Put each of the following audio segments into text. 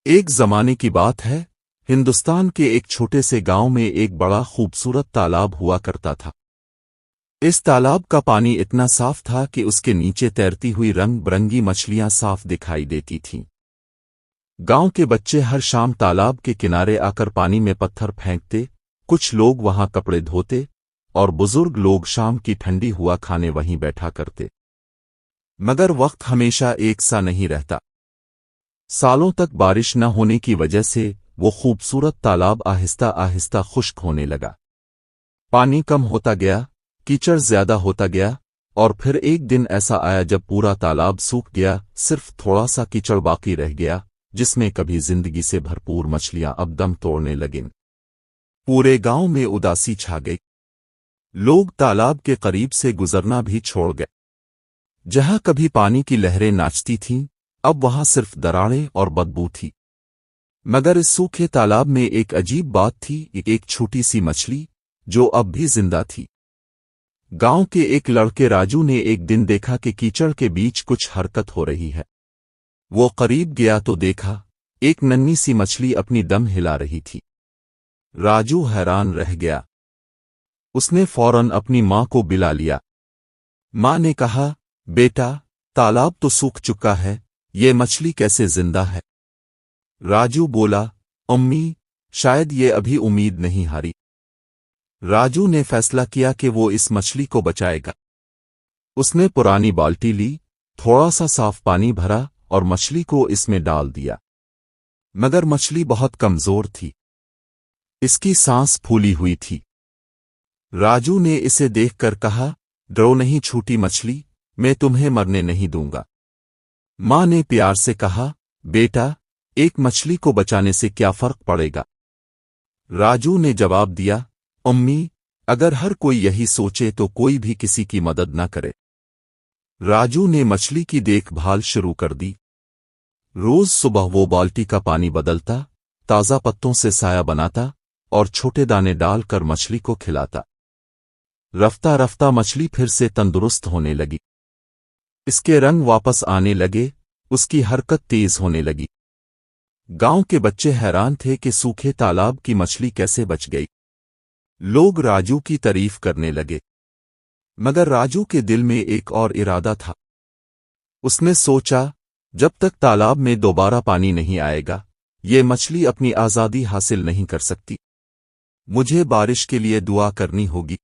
ایک زمانے کی بات ہے، ہندوستان کے ایک چھوٹے سے گاؤں میں ایک بڑا خوبصورت تالاب ہوا کرتا تھا۔ اس تالاب کا پانی اتنا صاف تھا کہ اس کے نیچے تیرتی ہوئی رنگ برنگی مچھلیاں صاف دکھائی دیتی تھیں۔ گاؤں کے بچے ہر شام تالاب کے کنارے آ کر پانی میں پتھر پھینکتے، کچھ لوگ وہاں کپڑے دھوتے، اور بزرگ لوگ شام کی ٹھنڈی ہوا کھانے وہیں بیٹھا کرتے۔ مگر وقت ہمیشہ ایک سا نہیں رہتا۔ سالوں تک بارش نہ ہونے کی وجہ سے وہ خوبصورت تالاب آہستہ آہستہ خشک ہونے لگا۔ پانی کم ہوتا گیا، کیچڑ زیادہ ہوتا گیا، اور پھر ایک دن ایسا آیا جب پورا تالاب سوکھ گیا، صرف تھوڑا سا کیچڑ باقی رہ گیا جس میں کبھی زندگی سے بھرپور مچھلیاں اب دم توڑنے لگیں۔ پورے گاؤں میں اداسی چھا گئی۔ لوگ تالاب کے قریب سے گزرنا بھی چھوڑ گئے۔ جہاں کبھی پانی کی لہریں ناچتی تھیں، اب وہاں صرف دراڑیں اور بدبو تھی۔ مگر اس سوکھے تالاب میں ایک عجیب بات تھی، ایک چھوٹی سی مچھلی جو اب بھی زندہ تھی۔ گاؤں کے ایک لڑکے راجو نے ایک دن دیکھا کہ کیچڑ کے بیچ کچھ حرکت ہو رہی ہے۔ وہ قریب گیا تو دیکھا ایک ننھی سی مچھلی اپنی دم ہلا رہی تھی۔ راجو حیران رہ گیا۔ اس نے فوراً اپنی ماں کو بلا لیا۔ ماں نے کہا، بیٹا، تالاب تو سوکھ چکا ہے، یہ مچھلی کیسے زندہ ہے؟ راجو بولا، امی، شاید یہ ابھی امید نہیں ہاری۔ راجو نے فیصلہ کیا کہ وہ اس مچھلی کو بچائے گا۔ اس نے پرانی بالٹی لی، تھوڑا سا صاف پانی بھرا اور مچھلی کو اس میں ڈال دیا۔ مگر مچھلی بہت کمزور تھی۔ اس کی سانس پھولی ہوئی تھی۔ راجو نے اسے دیکھ کر کہا، ڈرو نہیں چھوٹی مچھلی، میں تمہیں مرنے نہیں دوں گا۔ ماں نے پیار سے کہا، بیٹا، ایک مچھلی کو بچانے سے کیا فرق پڑے گا؟ راجو نے جواب دیا، امی، اگر ہر کوئی یہی سوچے تو کوئی بھی کسی کی مدد نہ کرے۔ راجو نے مچھلی کی دیکھ بھال شروع کر دی۔ روز صبح وہ بالٹی کا پانی بدلتا، تازہ پتوں سے سایہ بناتا اور چھوٹے دانے ڈال کر مچھلی کو کھلاتا۔ رفتہ رفتہ مچھلی پھر سے تندرست ہونے لگی۔ اس کے رنگ واپس آنے لگے، اس کی حرکت تیز ہونے لگی۔ گاؤں کے بچے حیران تھے کہ سوکھے تالاب کی مچھلی کیسے بچ گئی۔ لوگ راجو کی تعریف کرنے لگے۔ مگر راجو کے دل میں ایک اور ارادہ تھا۔ اس نے سوچا، جب تک تالاب میں دوبارہ پانی نہیں آئے گا، یہ مچھلی اپنی آزادی حاصل نہیں کر سکتی۔ مجھے بارش کے لیے دعا کرنی ہوگی۔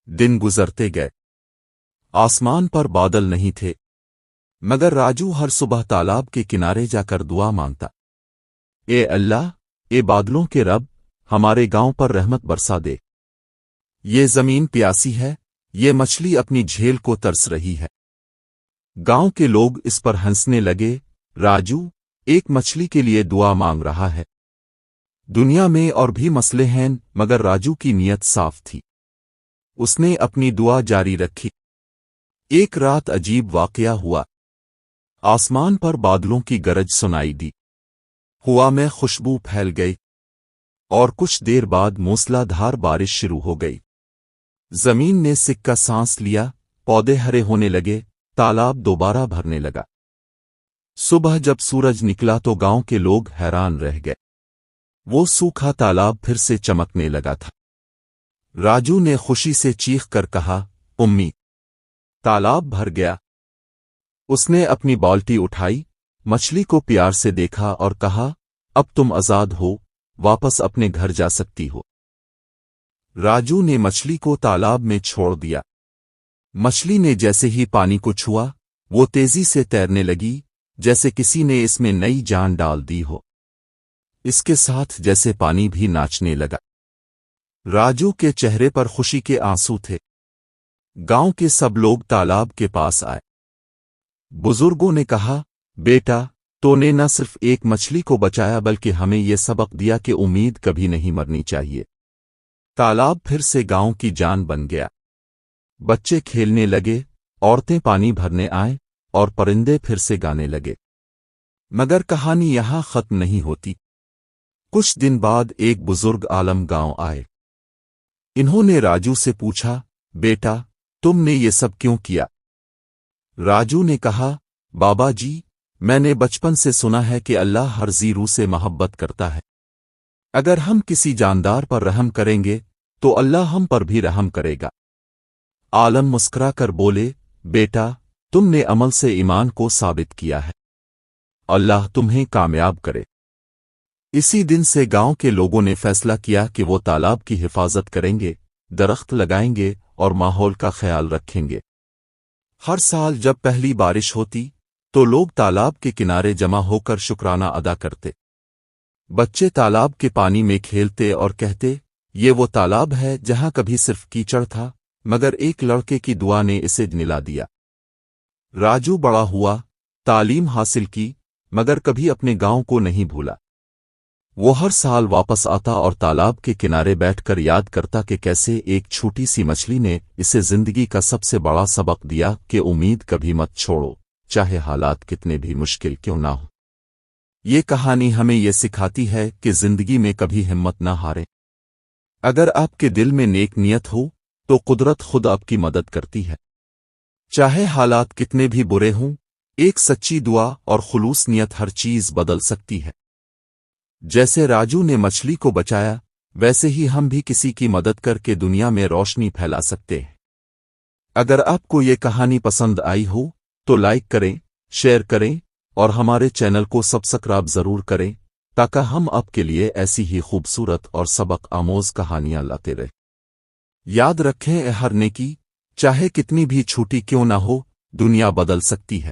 دن گزرتے گئے۔ آسمان پر بادل نہیں تھے، مگر راجو ہر صبح تالاب کے کنارے جا کر دعا مانگتا، اے اللہ، اے بادلوں کے رب، ہمارے گاؤں پر رحمت برسا دے۔ یہ زمین پیاسی ہے، یہ مچھلی اپنی جھیل کو ترس رہی ہے۔ گاؤں کے لوگ اس پر ہنسنے لگے، راجو ایک مچھلی کے لیے دعا مانگ رہا ہے۔ دنیا میں اور بھی مسئلے ہیں، مگر راجو کی نیت صاف تھی۔ اس نے اپنی دعا جاری رکھی۔ ایک رات عجیب واقعہ ہوا۔ آسمان پر بادلوں کی گرج سنائی دی۔ ہوا میں خوشبو پھیل گئی، اور کچھ دیر بعد موسلا دھار بارش شروع ہو گئی۔ زمین نے سکہ سانس لیا، پودے ہرے ہونے لگے، تالاب دوبارہ بھرنے لگا۔ صبح جب سورج نکلا تو گاؤں کے لوگ حیران رہ گئے۔ وہ سوکھا تالاب پھر سے چمکنے لگا تھا۔ راجو نے خوشی سے چیخ کر کہا، امی، تالاب بھر گیا۔ اس نے اپنی بالٹی اٹھائی، مچھلی کو پیار سے دیکھا اور کہا، اب تم آزاد ہو، واپس اپنے گھر جا سکتی ہو۔ راجو نے مچھلی کو تالاب میں چھوڑ دیا۔ مچھلی نے جیسے ہی پانی کو چھوا، وہ تیزی سے تیرنے لگی، جیسے کسی نے اس میں نئی جان ڈال دی ہو۔ اس کے ساتھ جیسے پانی بھی ناچنے لگا۔ راجو کے چہرے پر خوشی کے آنسو تھے۔ گاؤں کے سب لوگ تالاب کے پاس آئے۔ بزرگوں نے کہا، بیٹا، تو نے نہ صرف ایک مچھلی کو بچایا بلکہ ہمیں یہ سبق دیا کہ امید کبھی نہیں مرنی چاہیے۔ تالاب پھر سے گاؤں کی جان بن گیا۔ بچے کھیلنے لگے، عورتیں پانی بھرنے آئیں، اور پرندے پھر سے گانے لگے۔ مگر کہانی یہاں ختم نہیں ہوتی۔ کچھ دن بعد ایک بزرگ عالم گاؤں آئے۔ انہوں نے راجو سے پوچھا، بیٹا، تم نے یہ سب کیوں کیا؟ راجو نے کہا، بابا جی، میں نے بچپن سے سنا ہے کہ اللہ ہر زیرو سے محبت کرتا ہے۔ اگر ہم کسی جاندار پر رحم کریں گے تو اللہ ہم پر بھی رحم کرے گا۔ عالم مسکرا کر بولے، بیٹا تم نے عمل سے ایمان کو ثابت کیا ہے، اللہ تمہیں کامیاب کرے۔ اسی دن سے گاؤں کے لوگوں نے فیصلہ کیا کہ وہ تالاب کی حفاظت کریں گے، درخت لگائیں گے اور ماحول کا خیال رکھیں گے۔ ہر سال جب پہلی بارش ہوتی تو لوگ تالاب کے کنارے جمع ہو کر شکرانہ ادا کرتے۔ بچے تالاب کے پانی میں کھیلتے اور کہتے، یہ وہ تالاب ہے جہاں کبھی صرف کیچڑ تھا، مگر ایک لڑکے کی دعا نے اسے نلا دیا۔ راجو بڑا ہوا، تعلیم حاصل کی، مگر کبھی اپنے گاؤں کو نہیں بھولا۔ وہ ہر سال واپس آتا اور تالاب کے کنارے بیٹھ کر یاد کرتا کہ کیسے ایک چھوٹی سی مچھلی نے اسے زندگی کا سب سے بڑا سبق دیا کہ امید کبھی مت چھوڑو، چاہے حالات کتنے بھی مشکل کیوں نہ ہو۔ یہ کہانی ہمیں یہ سکھاتی ہے کہ زندگی میں کبھی ہمت نہ ہاریں۔ اگر آپ کے دل میں نیک نیت ہو تو قدرت خود آپ کی مدد کرتی ہے۔ چاہے حالات کتنے بھی برے ہوں، ایک سچی دعا اور خلوص نیت ہر چیز بدل سکتی ہے۔ جیسے راجو نے مچھلی کو بچایا، ویسے ہی ہم بھی کسی کی مدد کر کے دنیا میں روشنی پھیلا سکتے ہیں۔ اگر آپ کو یہ کہانی پسند آئی ہو تو لائک کریں، شیئر کریں اور ہمارے چینل کو سبسکرائب ضرور کریں تاکہ ہم آپ کے لیے ایسی ہی خوبصورت اور سبق آموز کہانیاں لاتے رہیں۔ یاد رکھیں، ہر نیکی چاہے کتنی بھی چھوٹی کیوں نہ ہو، دنیا بدل سکتی ہے۔